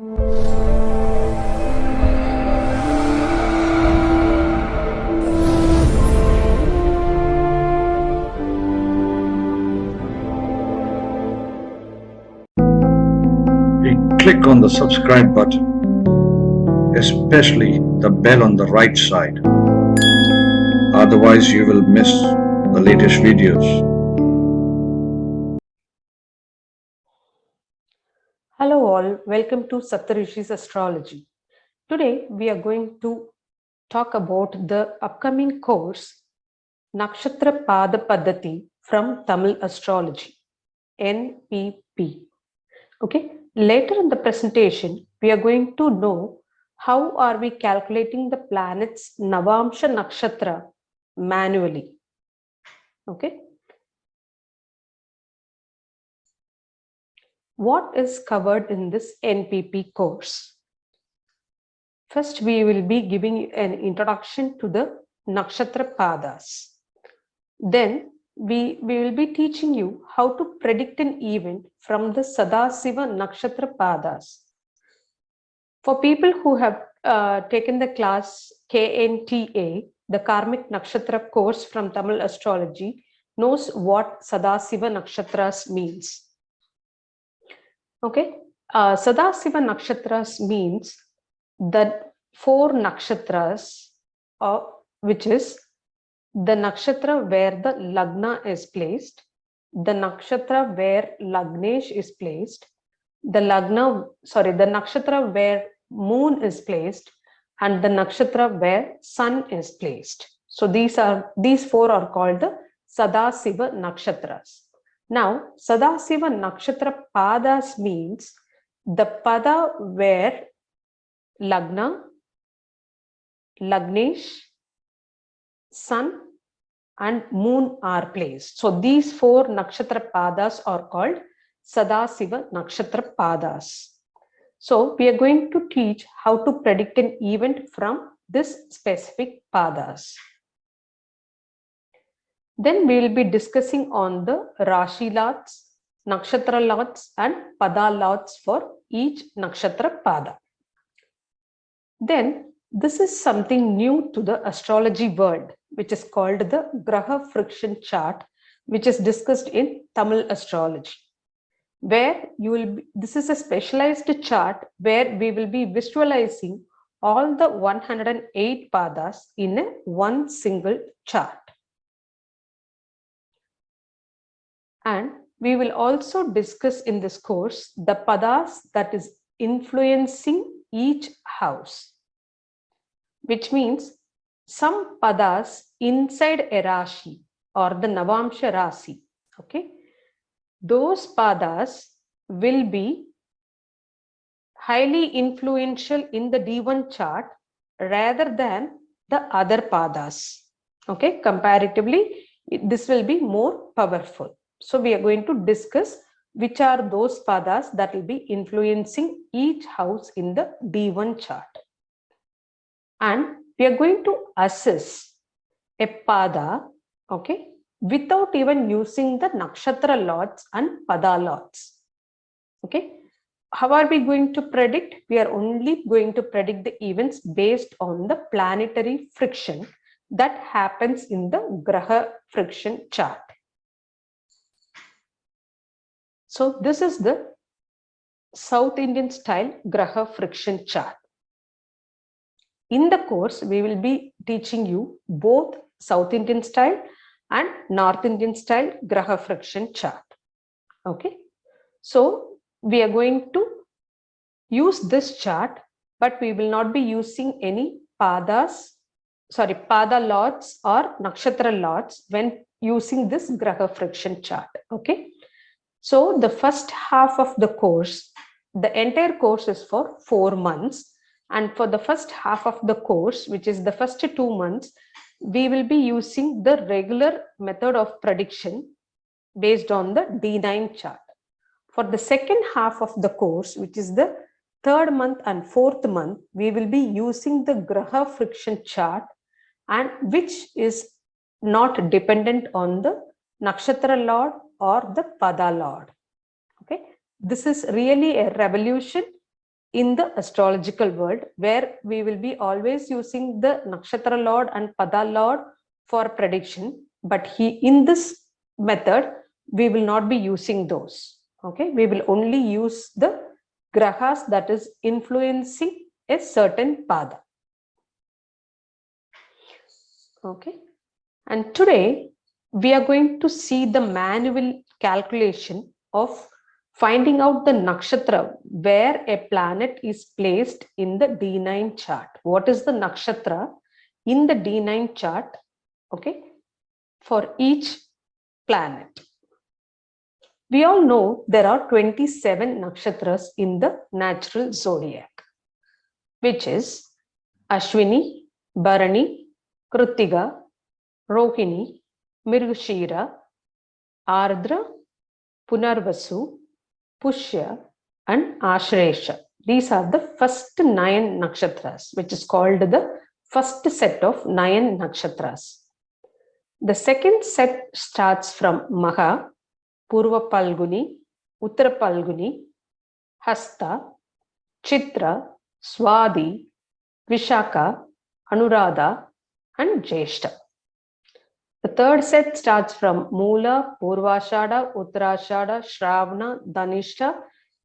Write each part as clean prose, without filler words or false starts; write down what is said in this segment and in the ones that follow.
Click on the subscribe button, especially the bell on the right side. Otherwise, you will miss the latest videos. Hello all, welcome to Saptarishis Astrology. Today we are going to talk about the upcoming course Nakshatrapada Paddhati from Tamil Astrology, NPP. Okay, later in the presentation we are going to know how are we calculating the planets Navamsa Nakshatra manually. Okay. What is covered in this NPP course? First, we will be giving an introduction to the nakshatrapadas. Then, we will be teaching you how to predict an event from the Sadasiva nakshatrapadas. For people who have taken the class KNTA, the Karmicnakshatra course from Tamil Astrology, knows what Sadasiva nakshatras means. Okay, Sadasiva nakshatras means the 4 nakshatras, which is the nakshatra where the lagna is placed, the nakshatra where lagnesh is placed, the nakshatra where moon is placed, and the nakshatra where sun is placed. So these 4 are called the Sadasiva nakshatras. Now, Sadasiva nakshatrapadas means the pada where lagna, lagnesh, sun and moon are placed. So these 4 nakshatrapadas are called Sadasiva nakshatrapadas. So we are going to teach how to predict an event from this specific padas. Then we will be discussing on the Rashi lots, Nakshatra lots and Pada lots for each Nakshatra Pada. Then this is something new to the astrology world, which is called the Graha friction chart, which is discussed in Tamil Astrology. Where this is a specialized chart where we will be visualizing all the 108 padas in one single chart. And we will also discuss in this course the padas that is influencing each house, which means some padas inside a Rashi or the Navamsa Rasi. Okay, those padas will be highly influential in the D1 chart rather than the other padas. Okay, comparatively, this will be more powerful. So we are going to discuss which are those padas that will be influencing each house in the D1 chart. And we are going to assess a pada, okay, without even using the nakshatra lots and pada lots. Okay, how are we going to predict? We are only going to predict the events based on the planetary friction that happens in the Graha friction chart. So this is the South Indian style Graha friction chart. In the course, we will be teaching you both South Indian style and North Indian style Graha friction chart. Okay, so we are going to use this chart, but we will not be using any pada lots or nakshatra lots when using this Graha friction chart. Okay, so the first half of the course, the entire course is for 4 months. And for the first half of the course, which is the first 2 months, we will be using the regular method of prediction based on the D9 chart. For the second half of the course, which is the 3rd month and 4th month, we will be using the Graha friction chart, and which is not dependent on the nakshatra lord or the pada lord. Okay, this is really a revolution in the astrological world, where we will be always using the nakshatra lord and pada lord for prediction, but in this method we will not be using those. Okay, we will only use the grahas that is influencing a certain pada. Okay, and today we are going to see the manual calculation of finding out the nakshatra where a planet is placed in the D9 chart. What is the nakshatra in the D9 chart? Okay, for each planet. We all know there are 27 nakshatras in the natural zodiac, which is Ashwini, Bharani, Kritiga, Rohini, Mrigashira, Ardra, Punarvasu, Pushya, and Ashresha. These are the first 9 nakshatras, which is called the first set of 9 nakshatras. The second set starts from Maha, Purva Palguni, Uttara Palguni, Hasta, Chitra, Swadi, Vishaka, Anuradha, and Jeshta. The third set starts from Mula, Purvashada, Uttarashada, Shravana, Dhanishta,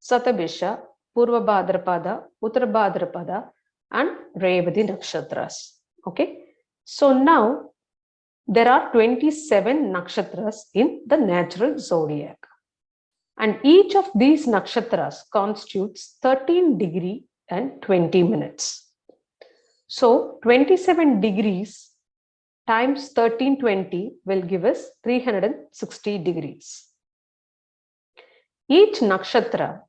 Satabisha, Purva Bhadrapada, Uttara Bhadrapada, and Revati nakshatras. Okay, so now there are 27 nakshatras in the natural zodiac, and each of these nakshatras constitutes 13 degrees and 20 minutes. So 27 degrees times 1320 will give us 360 degrees. Each nakshatra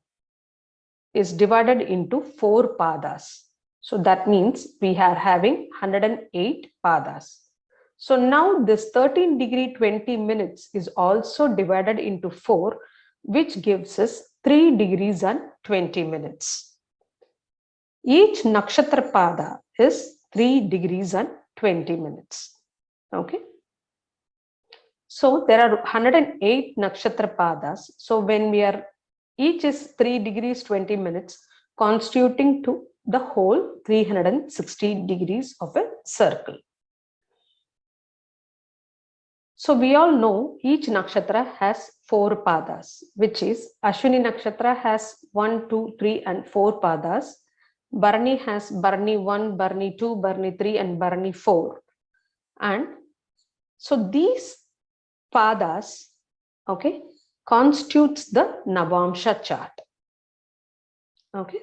is divided into 4 padas. So that means we are having 108 padas. So now this 13 degree 20 minutes is also divided into 4, which gives us 3 degrees and 20 minutes. Each nakshatrapada is 3 degrees and 20 minutes. Okay. So there are 108 nakshatrapadas. So when we are, each is 3 degrees 20 minutes, constituting to the whole 360 degrees of a circle. So we all know each nakshatra has 4 padas, which is Ashwini nakshatra has 1, 2, 3 and 4 padas. Bharani has Bharani 1, Bharani 2, Bharani 3 and Bharani 4. And so these padas, okay, constitutes the Navamsa chart. Okay.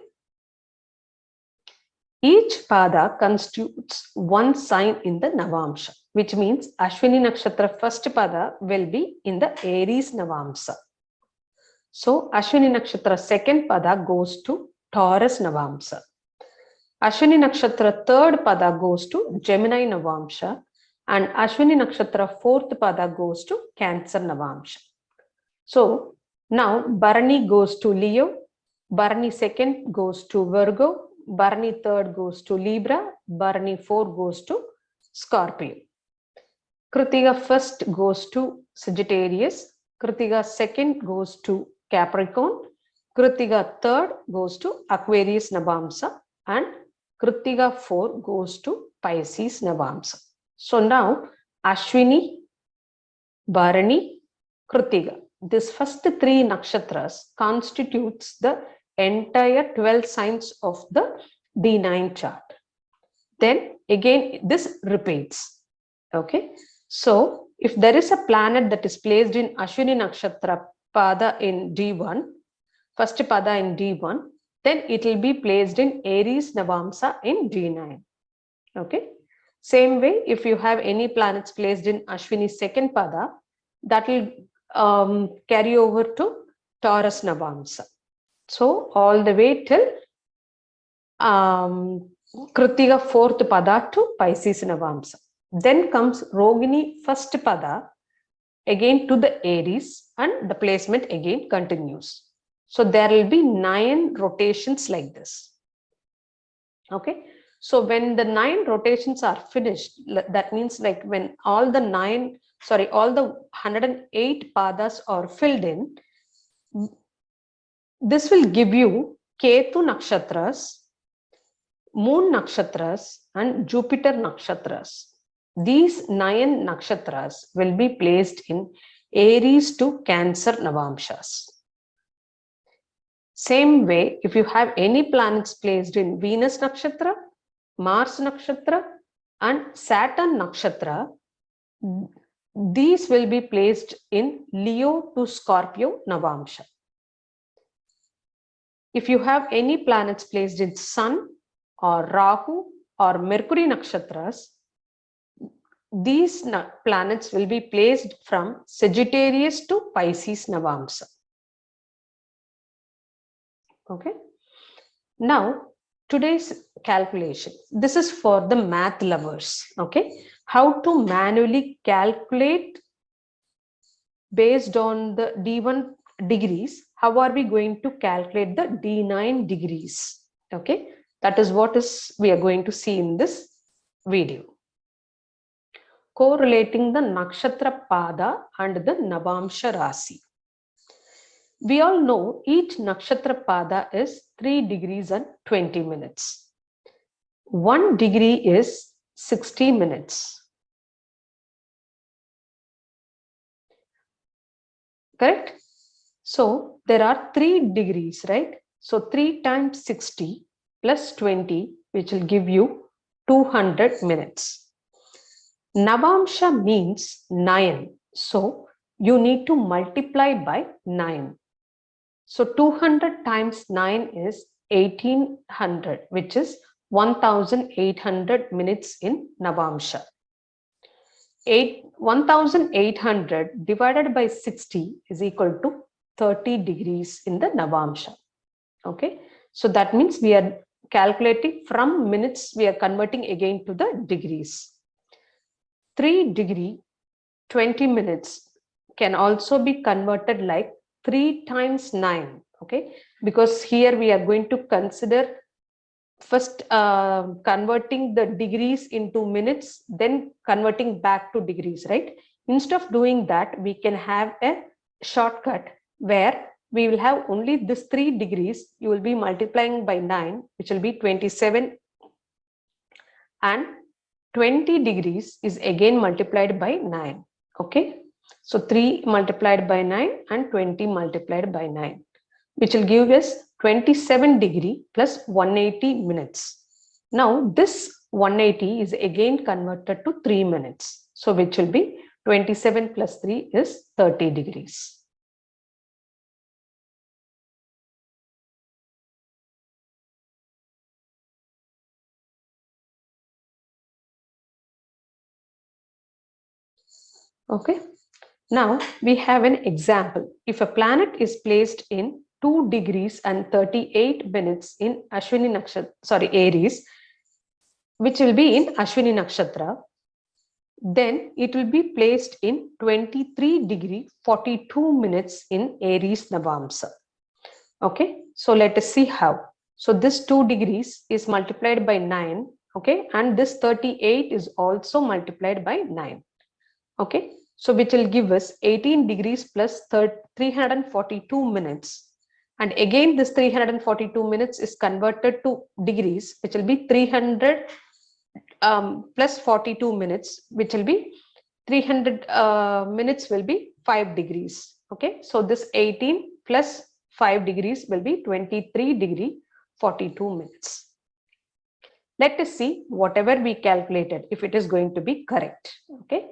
Each pada constitutes one sign in the Navamsa, which means Ashwini nakshatra first pada will be in the Aries Navamsa. So Ashwini nakshatra second pada goes to Taurus Navamsa. Ashwini nakshatra third pada goes to Gemini Navamsa, and Ashwini nakshatra fourth pada goes to Cancer Navamsa. So now Bharani goes to Leo, Bharani second goes to Virgo, Bharani third goes to Libra, Bharani 4 goes to Scorpio. Kritiga first goes to Sagittarius, Kritiga second goes to Capricorn, Kritiga third goes to Aquarius Navamsa, and Kritiga 4 goes to Pisces Navamsa. So now Ashwini, Bharani, Kritiga, this first 3 nakshatras constitutes the entire 12 signs of the D9 chart. Then again this repeats. Okay, so if there is a planet that is placed in Ashwini nakshatra pada in D1, first pada in D1, then it will be placed in Aries Navamsa in D9. Okay, same way if you have any planets placed in Ashwini second pada, that will carry over to Taurus Navamsa. So all the way till Kritiga fourth pada to Pisces Navamsa. Then comes Rohini first pada again to the Aries, and the placement again continues. So there will be 9 rotations like this. Okay. So when the 9 rotations are finished, that means like when all the 108 padas are filled in, this will give you Ketu Nakshatras, Moon Nakshatras, and Jupiter Nakshatras. These 9 nakshatras will be placed in Aries to Cancer Navamshas. Same way, if you have any planets placed in Venus Nakshatra, Mars Nakshatra, and Saturn Nakshatra, these will be placed in Leo to Scorpio Navamsha. If you have any planets placed in Sun or Rahu or Mercury Nakshatras, these planets will be placed from Sagittarius to Pisces Navamsa. Okay. Now, today's calculation. This is for the math lovers. Okay. How to manually calculate based on the D1 degrees. How are we going to calculate the D9 degrees? Okay. That is what we are going to see in this video. Correlating the nakshatrapada and the navamsa rasi. We all know each nakshatrapada is 3 degrees and 20 minutes. 1 degree is 60 minutes. Correct? So there are 3 degrees, right? So 3 times 60 plus 20, which will give you 200 minutes. Navamsa means 9. So you need to multiply by 9. So 200 times 9 is 1800, which is 1800 minutes in Navamsa. 1800 divided by 60 is equal to 30 degrees in the Navamsa. Okay, so that means we are calculating from minutes, we are converting again to the degrees. 3 degree 20 minutes can also be converted like 3 times 9. Okay, because here we are going to consider first converting the degrees into minutes, then converting back to degrees, right? Instead of doing that, we can have a shortcut where we will have only this 3 degrees. You will be multiplying by 9, which will be 27, and 20 degrees is again multiplied by 9. Okay, so 3 multiplied by 9 and 20 multiplied by 9, which will give us 27 degree plus 180 minutes. Now this 180 is again converted to 3 minutes. So which will be 27 plus 3 is 30 degrees. Okay. Now we have an example. If a planet is placed in 2 degrees and 38 minutes in Ashwini Nakshatra, Aries, which will be in Ashwini Nakshatra, then it will be placed in 23 degree 42 minutes in Aries Navamsa. Okay, so let us see how. So this 2 degrees is multiplied by 9. Okay, and this 38 is also multiplied by 9. Okay, so which will give us 18 degrees plus 342 minutes. And again, this 342 minutes is converted to degrees, which will be 300 plus 42 minutes, which will be 300 minutes will be 5 degrees. Okay, so this 18 plus 5 degrees will be 23 degree 42 minutes. Let us see whatever we calculated, if it is going to be correct. Okay,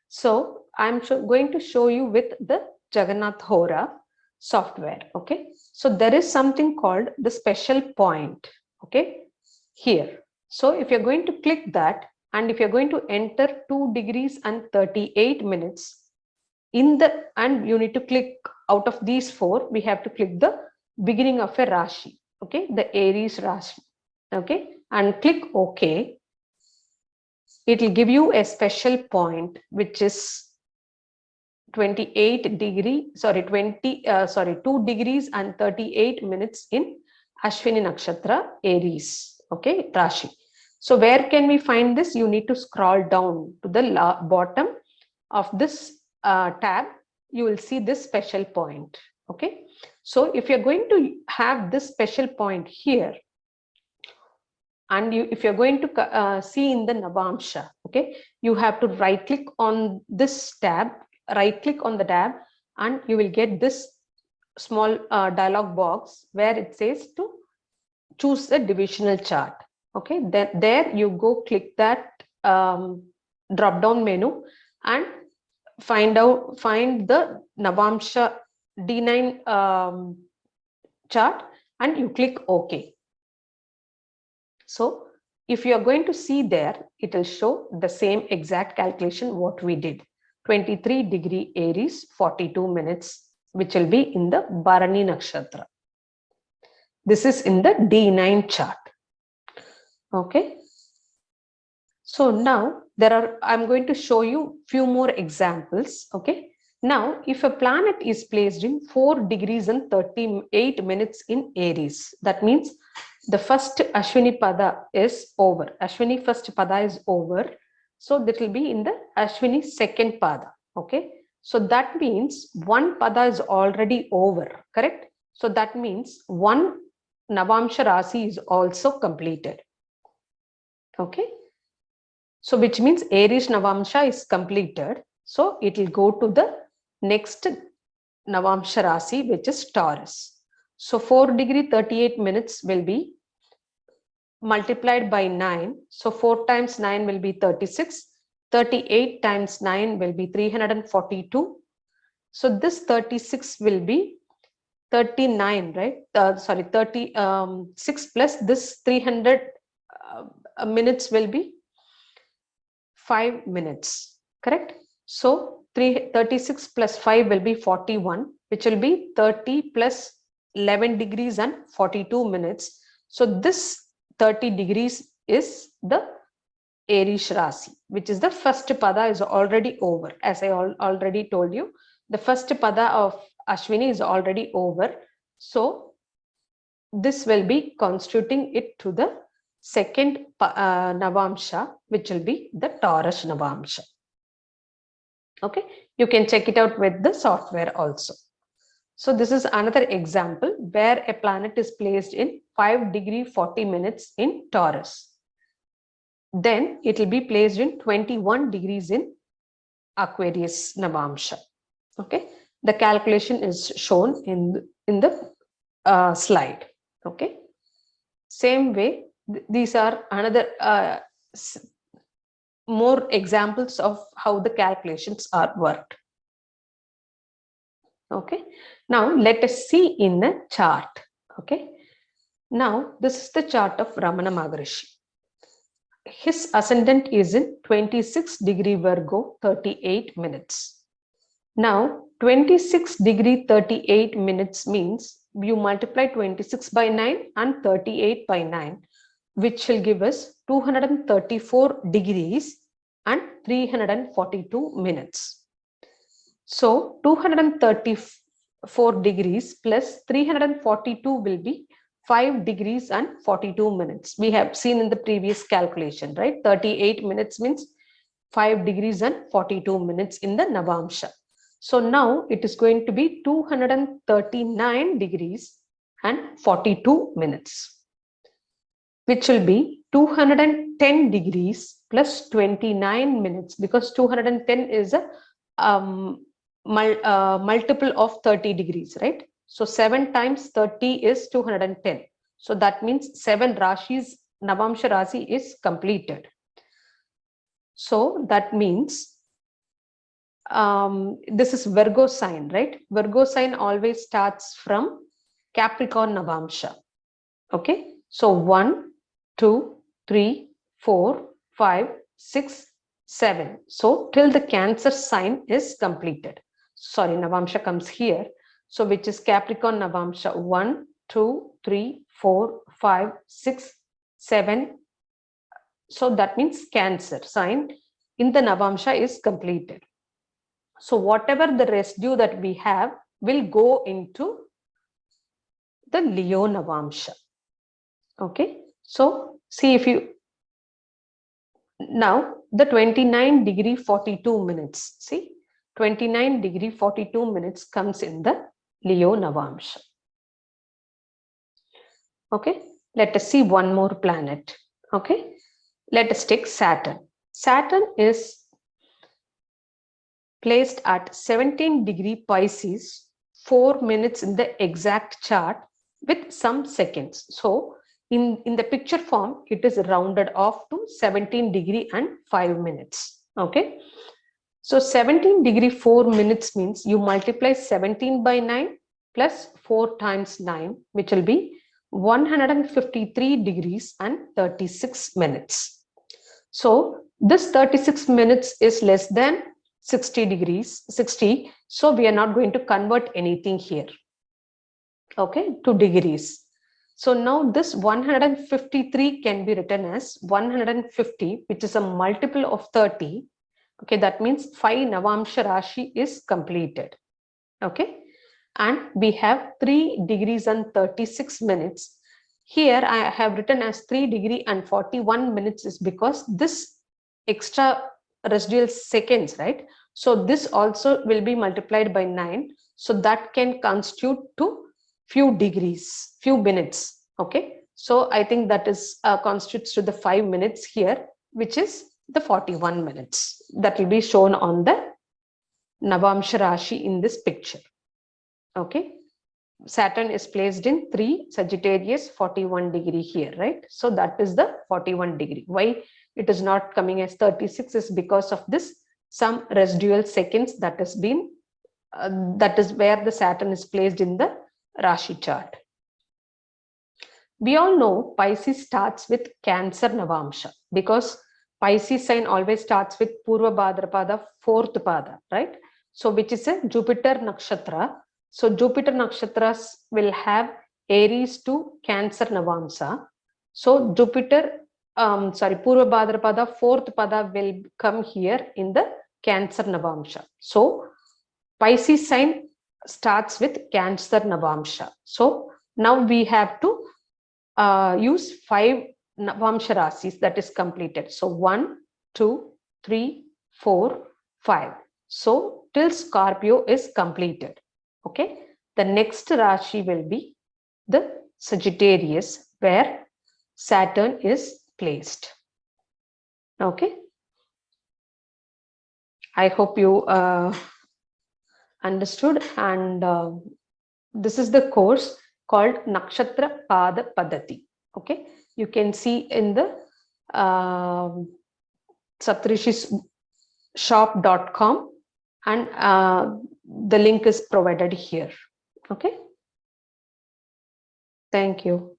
so I'm going to show you with the Jagannath Hora software. Okay, so there is something called the special point. Okay, here. So if you're going to click that, and if you're going to enter 2 degrees and 38 minutes in the, and you need to click out of these 4, we have to click the beginning of a Rashi. Okay, the Aries Rashi. Okay, and click OK. It will give you a special point, which is 28 degree, 2 degrees and 38 minutes in Ashwini Nakshatra Aries. Okay, Rashi. So where can we find this? You need to scroll down to the bottom of this tab. You will see this special point. Okay, so if you're going to have this special point here, and if you're going to see in the Navamsa, okay, you have to right click on this tab, right click on the tab, and you will get this small dialog box where it says to choose a divisional chart. Okay, then there you go, click that drop down menu and find the Navamsa D9 chart, and you click OK. So if you are going to see there, it will show the same exact calculation what we did. 23 degree Aries, 42 minutes, which will be in the Bharani Nakshatra. This is in the D9 chart. Okay. So now I'm going to show you few more examples. Okay. Now, if a planet is placed in 4 degrees and 38 minutes in Aries, that means the first Ashwini Pada is over. Ashwini first Pada is over. So that will be in the Ashwini second Pada. Okay. So that means one Pada is already over. Correct. So that means one Navamsa Rasi is also completed. Okay. So which means Aries Navamsa is completed. So it will go to the next Navamsa Rasi, which is Taurus. So 4 degree 38 minutes will be multiplied by 9. So 4 times 9 will be 36. 38 times 9 will be 342. So this 36 will be 39, right? Sorry, 36 plus this 300 minutes will be 5 minutes, correct? So 36 plus 5 will be 41, which will be 30 plus 11 degrees and 42 minutes. So this 30 degrees is the Aries Rasi, which is the first Pada is already over. As I already told you, the first Pada of Ashwini is already over. So this will be constituting it to the second Navamsa, which will be the Taurus Navamsa. Okay, you can check it out with the software also. So this is another example where a planet is placed in 5 degree 40 minutes in Taurus. Then it will be placed in 21 degrees in Aquarius Navamsa. Okay, the calculation is shown in the slide. Okay, same way, these are another more examples of how the calculations are worked. Okay, now let us see in a chart. Okay, now this is the chart of Ramana Maharishi. His ascendant is in 26 degree Virgo, 38 minutes. Now 26 degree 38 minutes means you multiply 26 by 9 and 38 by 9, which will give us 234 degrees and 342 minutes. So 234 degrees plus 342 will be 5 degrees and 42 minutes. We have seen in the previous calculation, right? 38 minutes means 5 degrees and 42 minutes in the Navamsa. So now it is going to be 239 degrees and 42 minutes, which will be 210 degrees plus 29 minutes, because 210 is a multiple of 30 degrees, right? So 7 times 30 is 210. So that means 7 Rashis, Navamsa Rasi is completed. So that means this is Virgo sign, right? Virgo sign always starts from Capricorn Navamsa. Okay, so 1, 2, 3, 4, 5, 6, 7. So till the Cancer sign is completed. Sorry, Navamsa comes here. So which is Capricorn Navamsa 1, 2, 3, 4, 5, 6, 7. So that means Cancer sign in the Navamsa is completed. So whatever the residue that we have will go into the Leo Navamsa. Okay, so see if you now the 29 degree 42 minutes, see 29 degree 42 minutes comes in the Leo Navamsa. Okay, let us see one more planet. Okay, let us take Saturn. Saturn is placed at 17 degree Pisces, 4 minutes in the exact chart with some seconds. So in the picture form, it is rounded off to 17 degree and 5 minutes. Okay. So 17 degree 4 minutes means you multiply 17 by 9 plus 4 times 9, which will be 153 degrees and 36 minutes. So this 36 minutes is less than 60 degrees, 60. So we are not going to convert anything here. Okay, to degrees. So now this 153 can be written as 150, which is a multiple of 30. Okay, that means 5 Navamsha Rashi is completed. Okay, and we have 3 degrees and 36 minutes. Here I have written as 3 degree and 41 minutes is because this extra residual seconds, right? So this also will be multiplied by 9. So that can constitute to few degrees, few minutes. Okay, so I think that is constitutes to the 5 minutes here, which is the 41 minutes that will be shown on the Navamsha Rashi in this picture. Okay, Saturn is placed in 3 Sagittarius 41 degree here, right? So that is the 41 degree. Why it is not coming as 36 is because of this some residual seconds that has been that is where the Saturn is placed in the Rashi chart. We all know Pisces starts with Cancer Navamsha because Pisces sign always starts with Purva Bhadrapada, 4th Pada, right? So which is a Jupiter Nakshatra. So Jupiter Nakshatras will have Aries to Cancer Navamsa. So Jupiter, Purva Bhadrapada, 4th Pada will come here in the Cancer Navamsha. So Pisces sign starts with Cancer Navamsha. So now we have to use 5 Navamsha Rasis that is completed. So 1, 2, 3, 4, 5. So till Scorpio is completed. Okay. The next Rashi will be the Sagittarius where Saturn is placed. Okay. I hope you understood, and this is the course called Nakshatrapada Padati. Okay, you can see in the Saptarishis shop.com, and the link is provided here. Okay, thank you.